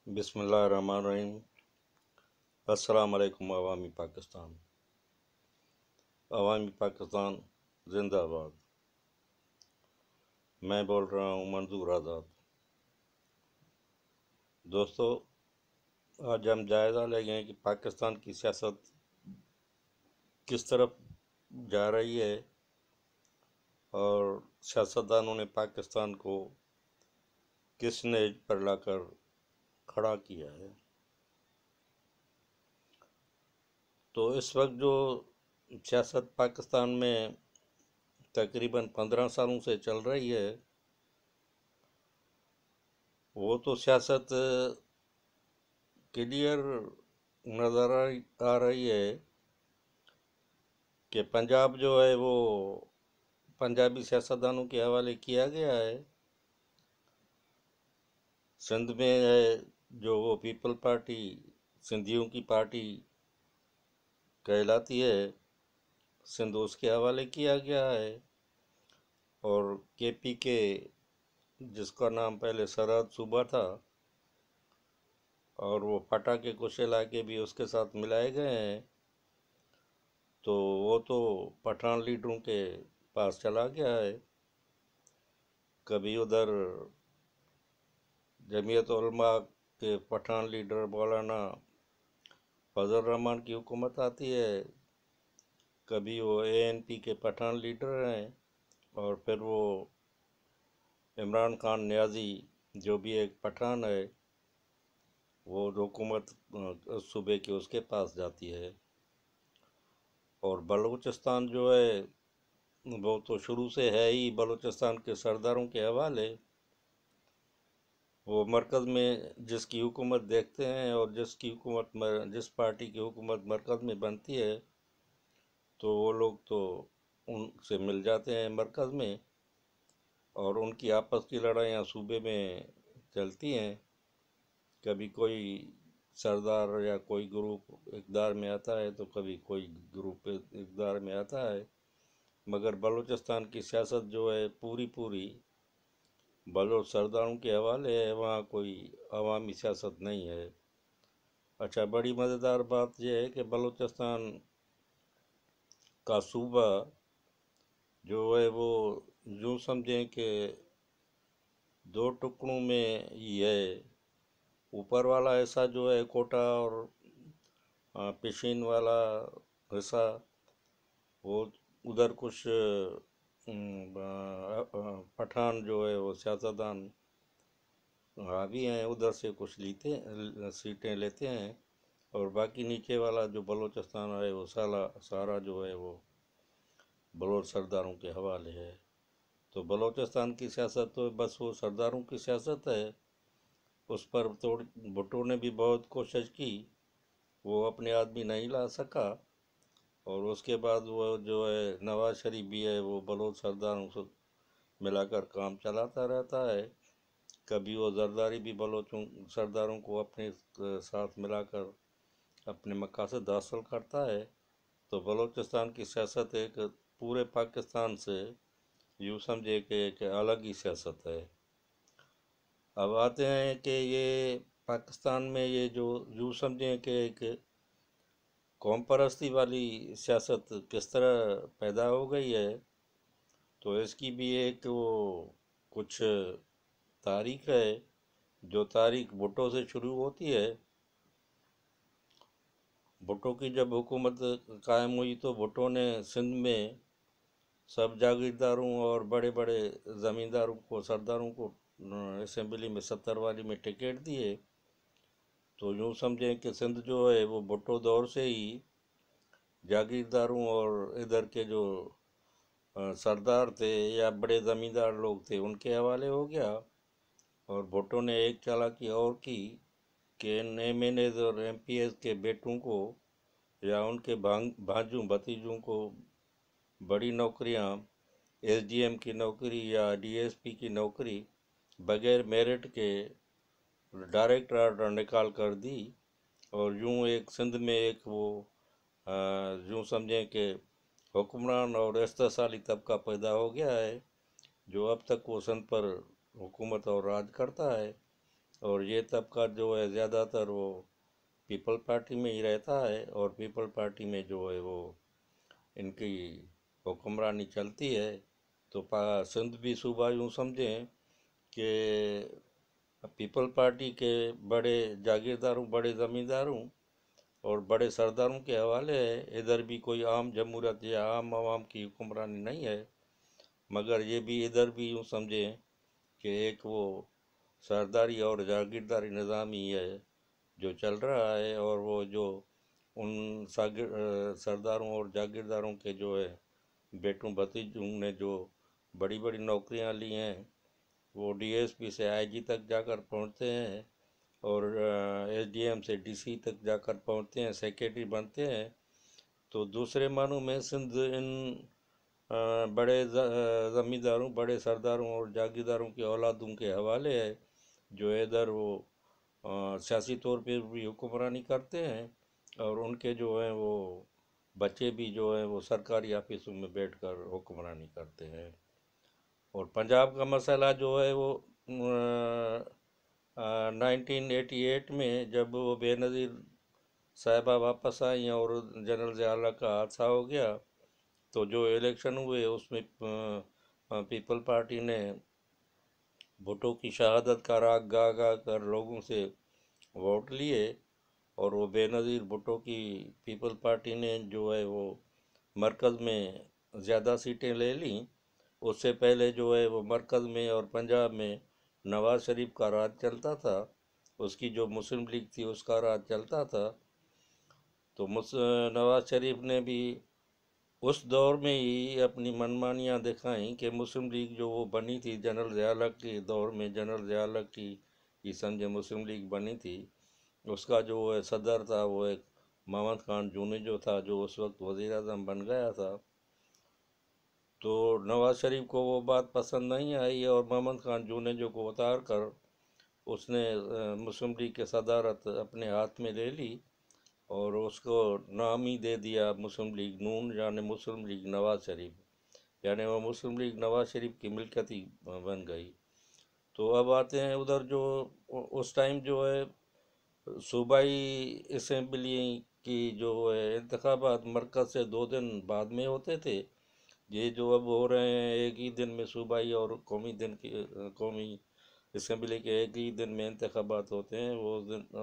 بسم اللہ الرحمن الرحیم۔ السلام علیکم عوامی پاکستان۔ عوامی پاکستان زندہ باد۔ میں بول رہا ہوں منظور آزاد۔ دوستو، آج ہم جائزہ لیں گے کہ پاکستان کی سیاست کس طرف جا رہی ہے اور سیاستدانوں نے پاکستان کو کس نیز پر لا کر کھڑا کیا ہے۔ تو اس وقت جو سیاست پاکستان میں تقریباً 15 سالوں سے چل رہی ہے، وہ تو سیاست کلیئر نظر آ رہی ہے کہ پنجاب جو ہے وہ پنجابی سیاستدانوں کے حوالے کیا گیا ہے۔ سندھ میں ہے جو وہ پیپل پارٹی سندھیوں کی پارٹی کہلاتی ہے، سندھ اس کے حوالے کیا گیا ہے۔ اور کے پی کے جس کا نام پہلے سرحد صوبہ تھا، اور وہ پٹا کے کچھ علاقے بھی اس کے ساتھ ملائے گئے ہیں، تو وہ تو پٹھان لیڈروں کے پاس چلا گیا ہے۔ کبھی ادھر جمعیت علماء کے پٹھان لیڈر مولانا فضل الرحمان کی حکومت آتی ہے، کبھی وہ اے این پی کے پٹھان لیڈر ہیں، اور پھر وہ عمران خان نیازی جو بھی ایک پٹھان ہے، وہ حکومت صوبے کے اس کے پاس جاتی ہے۔ اور بلوچستان جو ہے وہ تو شروع سے ہے ہی بلوچستان کے سرداروں کے حوالے۔ وہ مرکز میں جس کی حکومت دیکھتے ہیں اور جس پارٹی کی حکومت مرکز میں بنتی ہے، تو وہ لوگ تو ان سے مل جاتے ہیں مرکز میں، اور ان کی آپس کی لڑائیاں صوبے میں چلتی ہیں۔ کبھی کوئی سردار یا کوئی گروپ اقتدار میں آتا ہے تو کبھی کوئی گروپ اقتدار میں آتا ہے، مگر بلوچستان کی سیاست جو ہے پوری بلوچ سرداروں کے حوالے ہے، وہاں کوئی عوامی سیاست نہیں ہے۔ اچھا، بڑی مزیدار بات یہ ہے کہ بلوچستان کا صوبہ جو ہے وہ یوں سمجھیں کہ دو ٹکڑوں میں ہی ہے۔ اوپر والا حصہ جو ہے کوٹا اور پشین والا حصہ، وہ ادھر کچھ پٹھان جو ہے وہ سیاستدان حاوی ہیں، ادھر سے کچھ سیٹیں لیتے ہیں، اور باقی نیچے والا جو بلوچستان ہے وہ سارا جو ہے وہ بلوچ سرداروں کے حوالے ہے۔ تو بلوچستان کی سیاست تو بس وہ سرداروں کی سیاست ہے۔ اس پر بھٹو نے بھی بہت کوشش کی، وہ اپنے آدمی نہیں لا سکا، اور اس کے بعد وہ جو ہے نواز شریف بھی ہے وہ بلوچ سرداروں سے ملا کر کام چلاتا رہتا ہے۔ کبھی وہ زرداری بھی بلوچوں سرداروں کو اپنے ساتھ ملا کر اپنے مقاصد حاصل کرتا ہے۔ تو بلوچستان کی سیاست ایک پورے پاکستان سے یوں سمجھے کہ ایک الگ ہی سیاست ہے۔ اب آتے ہیں کہ یہ پاکستان میں یہ جو یوں سمجھیں کہ ایک قوم پرستی والی سیاست کس طرح پیدا ہو گئی ہے، تو اس کی بھی ایک وہ کچھ تاریخ ہے، جو تاریخ بھٹو سے شروع ہوتی ہے۔ بھٹو کی جب حکومت قائم ہوئی تو بھٹو نے سندھ میں سب جاگیرداروں اور بڑے بڑے زمینداروں کو سرداروں کو اسمبلی میں 70 والی میں ٹکٹ دیے۔ تو یوں سمجھیں کہ سندھ جو ہے وہ بھٹو دور سے ہی جاگیرداروں اور ادھر کے جو سردار تھے یا بڑے زمیندار لوگ تھے ان کے حوالے ہو گیا۔ اور بھٹو نے ایک چالاکی اور کی کہ ان ایم این ایز اور ایم پی ایز کے بیٹوں کو یا ان کے بھانجوں بھتیجوں کو بڑی نوکریاں، ایس ڈی ایم کی نوکری یا ڈی ایس پی کی نوکری بغیر میرٹ کے ڈائریکٹ آرڈر نکال کر دی، اور یوں ایک سندھ میں ایک وہ یوں سمجھیں کہ حکمران اور استحصالی طبقہ پیدا ہو گیا ہے، جو اب تک وہ سندھ پر حکومت اور راج کرتا ہے۔ اور یہ طبقہ جو ہے زیادہ تر وہ پیپل پارٹی میں ہی رہتا ہے، اور پیپل پارٹی میں جو ہے وہ ان کی حکمرانی چلتی ہے۔ تو سندھ بھی صوبہ یوں سمجھیں کہ پیپل پارٹی کے بڑے جاگیرداروں، بڑے زمینداروں اور بڑے سرداروں کے حوالے ہے۔ ادھر بھی کوئی عام جمہوریت یا عام عوام کی حکمرانی نہیں ہے، مگر یہ بھی ادھر بھی یوں سمجھیں کہ ایک وہ سرداری اور جاگیرداری نظام ہی ہے جو چل رہا ہے، اور وہ جو ان سرداروں اور جاگیرداروں کے جو ہے بیٹوں بھتیجوں نے جو بڑی بڑی نوکریاں لی ہیں، وہ ڈی ایس پی سے آئی جی تک جا کر پہنچتے ہیں، اور ایس ڈی ایم سے ڈی سی تک جا کر پہنچتے ہیں، سیکریٹری بنتے ہیں۔ تو دوسرے معنوں میں سندھ ان بڑے زمینداروں، بڑے سرداروں اور جاگیرداروں کے اولادوں کے حوالے ہے، جو ادھر وہ سیاسی طور پہ بھی حکمرانی کرتے ہیں، اور ان کے جو ہیں وہ بچے بھی جو ہیں وہ سرکاری آفسوں میں بیٹھ کر حکمرانی کرتے ہیں۔ اور پنجاب کا مسئلہ جو ہے وہ 1988 میں جب وہ بے نظیر صاحبہ واپس آئیں اور جنرل ضیاء اللہ کا حادثہ ہو گیا، تو جو الیکشن ہوئے اس میں پیپل پارٹی نے بھٹو کی شہادت کا راگ گا گا کر لوگوں سے ووٹ لیے، اور وہ بے نظیر بھٹو کی پیپل پارٹی نے جو ہے وہ مرکز میں زیادہ سیٹیں لے لیں۔ اس سے پہلے جو ہے وہ مرکز میں اور پنجاب میں نواز شریف کا راج چلتا تھا، اس کی جو مسلم لیگ تھی اس کا راج چلتا تھا۔ تو نواز شریف نے بھی اس دور میں ہی اپنی منمانیاں دکھائیں کہ مسلم لیگ جو وہ بنی تھی جنرل ضیاء اللہ کے دور میں، جنرل ضیاء اللہ کی یہ سمجھے مسلم لیگ بنی تھی، اس کا جو صدر تھا وہ ایک محمد خان جونی جو تھا، جو اس وقت وزیر اعظم بن گیا تھا۔ تو نواز شریف کو وہ بات پسند نہیں آئی، اور محمد خان جونیجو کو اتار کر اس نے مسلم لیگ کی صدارت اپنے ہاتھ میں لے لی، اور اس کو نام ہی دے دیا مسلم لیگ نون، یعنی مسلم لیگ نواز شریف، یعنی وہ مسلم لیگ نواز شریف کی ملکت ہی بن گئی۔ تو اب آتے ہیں ادھر جو اس ٹائم جو ہے صوبائی اسمبلی کی جو ہے انتخابات مرکز سے 2 دن بعد میں ہوتے تھے۔ یہ جو اب ہو رہے ہیں ایک ہی دن میں صوبائی اور قومی اسمبلی کے ایک ہی دن میں انتخابات ہوتے ہیں، وہ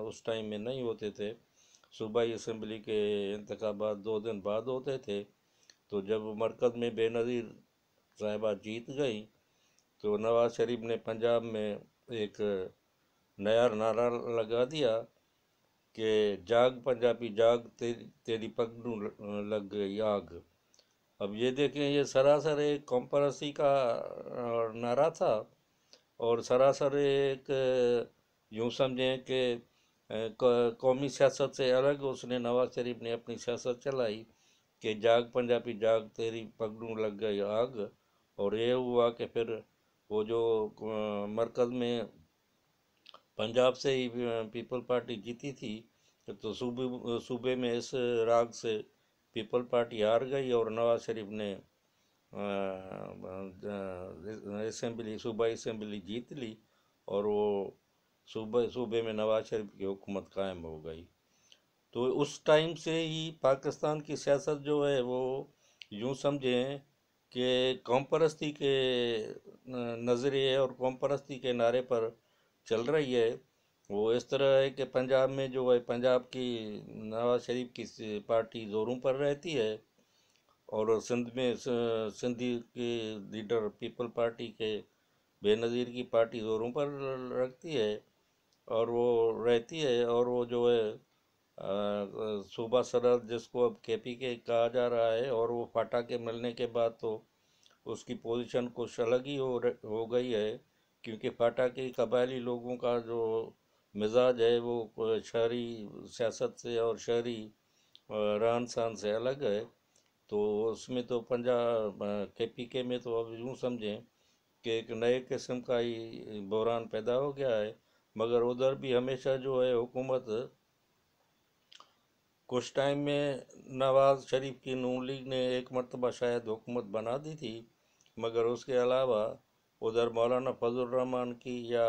اس ٹائم میں نہیں ہوتے تھے۔ صوبائی اسمبلی کے انتخابات 2 دن بعد ہوتے تھے۔ تو جب مرکز میں بے نظیر صاحبہ جیت گئی، تو نواز شریف نے پنجاب میں ایک نیا نعرہ لگا دیا کہ جاگ پنجابی جاگ، تیری پگڑوں لگ گئی آگ۔ اب یہ دیکھیں، یہ سراسر ایک قوم پرستی کا نعرہ تھا، اور سراسر ایک یوں سمجھیں کہ قومی سیاست سے الگ اس نے نواز شریف نے اپنی سیاست چلائی کہ جاگ پنجابی جاگ، تیری پگڑوں لگ گئی آگ۔ اور یہ ہوا کہ پھر وہ جو مرکز میں پنجاب سے ہی پیپل پارٹی جیتی تھی، تو صوبے میں اس راگ سے پیپل پارٹی ہار گئی، اور نواز شریف نے صوبائی اسمبلی جیت لی، اور وہ صوبے میں نواز شریف کی حکومت قائم ہو گئی۔ تو اس ٹائم سے ہی پاکستان کی سیاست جو ہے وہ یوں سمجھیں کہ قوم پرستی کے نظریے اور قوم پرستی کے نعرے پر چل رہی ہے۔ وہ اس طرح ہے کہ پنجاب میں جو ہے پنجاب کی نواز شریف کی پارٹی زوروں پر رہتی ہے، اور سندھ میں سندھی کے لیڈر پیپل پارٹی کے بے نظیر کی پارٹی زوروں پر رکھتی ہے، اور وہ رہتی ہے، اور وہ جو ہے صوبہ سرحد جس کو اب کے پی کے کہا جا رہا ہے، اور وہ فاٹا کے ملنے کے بعد تو اس کی پوزیشن کچھ الگ ہی ہو گئی ہے، کیونکہ فاٹا کے قبائلی لوگوں کا جو مزاج ہے وہ شہری سیاست سے اور شہری رہن سہن سے الگ ہے۔ تو اس میں تو پنجاب کے پی کے میں تو اب یوں سمجھیں کہ ایک نئے قسم کا ہی بحران پیدا ہو گیا ہے، مگر ادھر بھی ہمیشہ جو ہے حکومت کچھ ٹائم میں نواز شریف کی نون لیگ نے ایک مرتبہ شاید حکومت بنا دی تھی، مگر اس کے علاوہ ادھر مولانا فضل الرحمان کی یا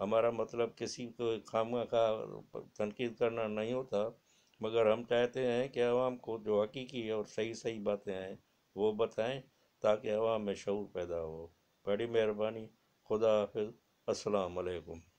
ہمارا مطلب کسی کو خواہ خواہ تنقید کرنا نہیں ہوتا، مگر ہم چاہتے ہیں کہ عوام کو جو حقیقی اور صحیح صحیح باتیں ہیں وہ بتائیں، تاکہ عوام میں شعور پیدا ہو۔ بڑی مہربانی، خدا حافظ، السلام علیکم۔